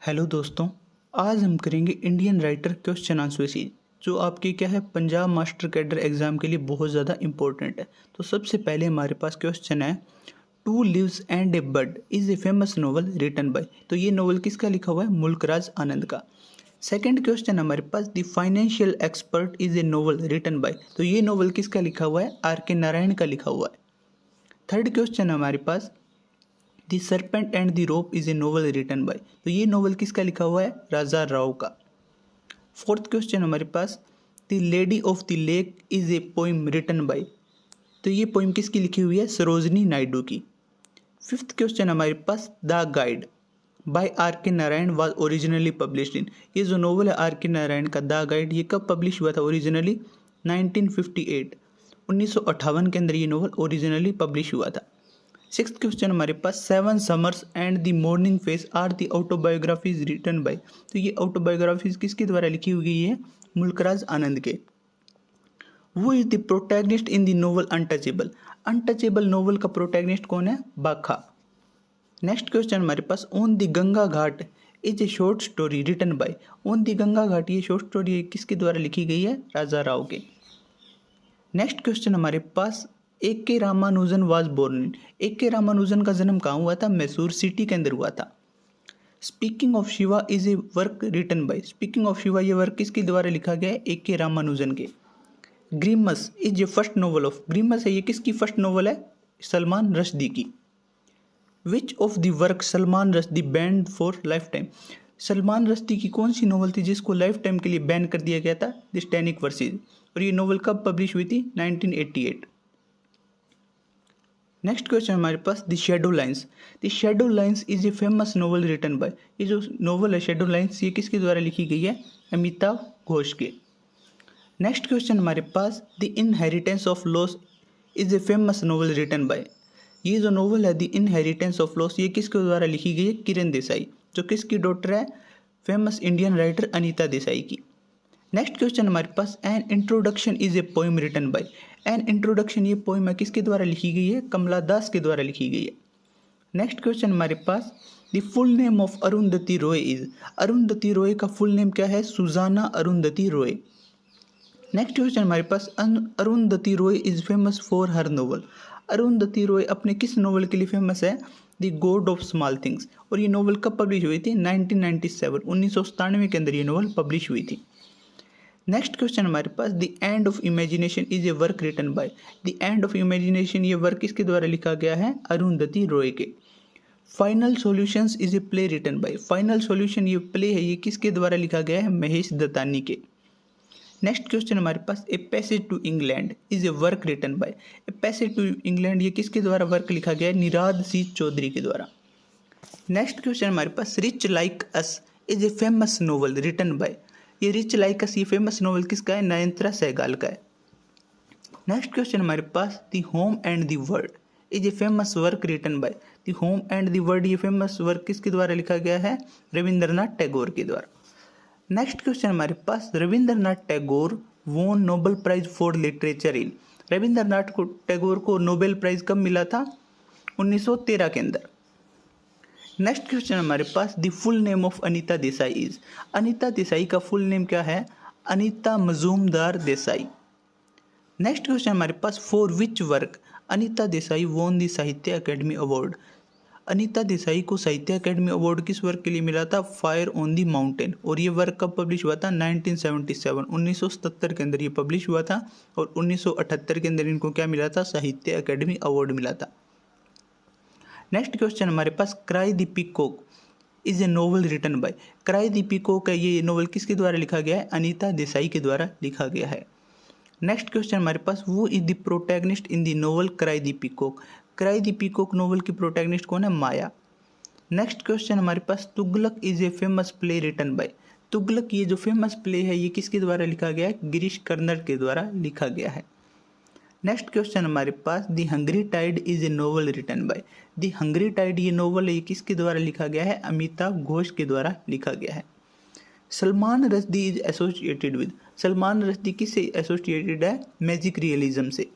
Hello दोस्तों, आज हम करेंगे Indian writer question answer series जो आपके क्या है पंजाब मास्टर कैडर एग्ज़ाम के लिए बहुत ज़्यादा इंपॉर्टेंट है। तो सबसे पहले हमारे पास क्वेश्चन है, two lives and a bird is a famous novel written by. तो ये नोवेल किसका लिखा हुआ है? मुल्कराज आनंद का। सेकंड क्वेश्चन हमारे पास, the financial expert is a novel written by. तो ये नोवेल किसका लिखा हुआ है? R.K. नारायण का लिखा हुआ है। थर्ड क्वेश्चन हमारे पास, the serpent and the rope is a novel written by. तो ये नोवेल किसका लिखा हुआ है? राजा राव का। फोर्थ क्वेश्चन हमारे पास, the lady of the lake is a poem written by. तो ये पोइम किसकी लिखी हुई है? सरोजनी नायडू की। फिफ्थ क्वेश्चन हमारे पास, the guide by R.K. Narayan was originally published in. ये जो नोवेल है R.K. नारायण का द गाइड, ये कब पब्लिश हुआ था ओरिजिनली? 1958 1958 के अंदर ये नोवेल ओरिजिनली पब्लिश हुआ था। सिक्स्थ क्वेश्चन हमारे पास, seven summers and the morning face are the autobiographies written by. तो ये ऑटोबायोग्राफीज किसके द्वारा लिखी हुई है? मुल्कराज आनंद के। Who is the protagonist in the novel untouchable. Untouchable novel का प्रोटैगनिस्ट कौन है? बाखा। नेक्स्ट क्वेश्चन हमारे पास, on the Ganga ghat is a short story written by. On the Ganga ghat ये शॉर्ट स्टोरी किसके द्वारा लिखी गई है? राजा राव के। नेक्स्ट क्वेश्चन हमारे पास, A.K. Ramanujan was born in. A.K. Ramanujan का जन्म कहाँ हुआ था? मैसूर सिटी के अंदर हुआ था। Speaking of Shiva is a work written by. Speaking of Shiva ये वर्क किसके द्वारा लिखा गया है? A.K. रामानुजन के। Grimus is a first novel of. Grimus है ये किसकी फर्स्ट नोवेल है? सलमान रश्दी की। Which of the work Salman Rushdie banned for life time. Salman Rushdie की कौन सी नोवेल थी जिसको लाइफ टाइम के लिए बैन कर दिया गया था? The stannic versus. और ये नोवेल कब पब्लिश हुई थी? 1988। नेक्स्ट क्वेश्चन हमारे पास, the shadow lines. The shadow lines is a famous novel written by. ये जो नोवेल है शेडो लाइन्स, ये किसके द्वारा लिखी गई है? अमिताभ घोष के। नेक्स्ट क्वेश्चन हमारे पास, the inheritance of loss is a famous novel written by. ये जो नोवेल है द इनहेरिटेंस ऑफ लॉस, ये किसके द्वारा लिखी गई है? किरण देसाई, जो किसकी डॉटर है? Famous Indian writer Anita Desai की। नेक्स्ट क्वेश्चन हमारे पास, an introduction is a poem written by. An introduction ये पोइम है किसके द्वारा लिखी गई है? कमला दास के द्वारा लिखी गई है। नेक्स्ट क्वेश्चन हमारे पास, the full name of Arundhati Roy is. Arundhati Roy का फुल नेम क्या है? सुजाना अरुंधति रॉय। नेक्स्ट क्वेश्चन हमारे पास, Arundhati Roy is famous for her novel. Arundhati Roy अपने किस नोवेल के लिए फेमस है? The god of small things. और ये नोवेल कब पब्लिश हुई थी? 1997 1997 के अंदर ये नोवेल पब्लिश हुई थी। नेक्स्ट क्वेश्चन हमारे पास, the end of imagination is a work written by. The end of imagination ये वर्क किसके द्वारा लिखा गया है? अरुंधति रॉय के। Final solutions is a play written by. Final solution ये प्ले है, ये किसके द्वारा लिखा गया है? महेश दत्तानी के। नेक्स्ट क्वेश्चन हमारे पास, a passage to England is a work written by. A passage to England ये किसके द्वारा वर्क लिखा गया है? निराद सिंह चौधरी के द्वारा। नेक्स्ट क्वेश्चन हमारे पास, rich like us is a famous novel written by. ये रिच लाइक अस ये फेमस नोवेल किसका है? नयनतारा सहगल का है। नेक्स्ट क्वेश्चन हमारे पास, the home and the world is a famous work written by. The home and the world ये famous work किसके द्वारा लिखा गया है? रविंद्रनाथ टैगोर के द्वारा। नेक्स्ट क्वेश्चन हमारे पास, Rabindranath Tagore won Nobel prize for literature in. Rabindranath Tagore को नोबेल प्राइज कब मिला था? 1913 के अंदर। नेक्स्ट क्वेश्चन हमारे पास, the full name of Anita Desai is. Anita Desai का फुल नेम क्या है? अनीता मजूमदार देसाई। नेक्स्ट क्वेश्चन हमारे पास, for which work Anita Desai won the Sahitya Akademi award. Anita Desai को साहित्य अकेडमी अवार्ड किस वर्क के लिए मिला था? Fire on the mountain. और ये वर्क कब पब्लिश हुआ था? 1977 1977 के अंदर ये पब्लिश हुआ था। और 1978 के अंदर इनको क्या मिला था? साहित्य अकेडमी अवार्ड मिला था। नेक्स्ट क्वेश्चन हमारे पास, cry the peacock is a novel written by. Cry the peacock है ये नोवेल किसके द्वारा लिखा गया है? अनीता देसाई के द्वारा लिखा गया है। नेक्स्ट क्वेश्चन हमारे पास, who is the protagonist in the novel cry the peacock. Cry the peacock novel की प्रोटैगनिस्ट कौन है? माया। नेक्स्ट क्वेश्चन हमारे पास, Tughlaq is a famous play written by. Tughlaq ये जो फेमस प्ले है ये किसके द्वारा लिखा गया है? गिरीश कर्नाड के द्वारा लिखा गया है। नेक्स्ट क्वेश्चन हमारे पास, the hungry tide is a novel written by. The hungry tide ये नोवेल ये किसके द्वारा लिखा गया है? अमिताभ घोष के द्वारा लिखा गया है। Salman Rushdie is associated with. Salman Rushdie किससे एसोसिएटेड है? मैजिक रियलिज्म से।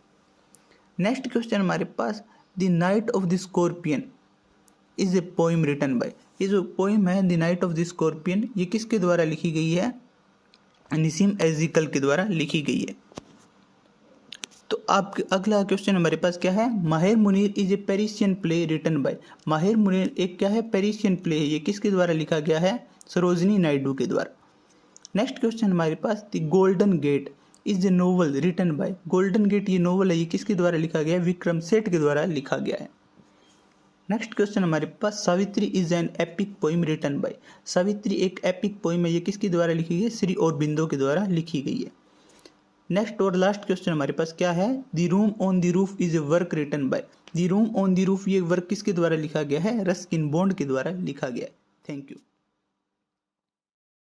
नेक्स्ट क्वेश्चन हमारे पास, the night of the scorpion is a poem written by. ये जो पोइम है the night of the scorpion, ये किसके द्वारा लिखी गई है? निसीम एजिकल के द्वारा लिखी गई है। तो आप अगला क्वेश्चन हमारे पास क्या है? Mahir Munir is a Parisian play written by. Mahir Munir एक क्या है? पेरिशियन प्ले है। ये किसके द्वारा लिखा गया है? सरोजिनी नायडू के द्वारा। नेक्स्ट क्वेश्चन हमारे पास the golden gate is a novel written by. Golden gate ये नोवेल है, ये किसके द्वारा लिखा गया है? विक्रम सेठ के द्वारा लिखा गया है। नेक्स्ट क्वेश्चन हमारे पास Savitri is an epic poem written by. Savitri एक एपिक पोइम है, ये किसके द्वारा लिखी गई है? श्री औरबिंदो के द्वारा लिखी गई है। नेक्स्ट और लास्ट क्वेश्चन हमारे पास क्या है? The room on the roof is a work written by. The room on the roof ये वर्क किसके द्वारा लिखा गया है? रस्किन बॉन्ड के द्वारा लिखा गया है। Thank you.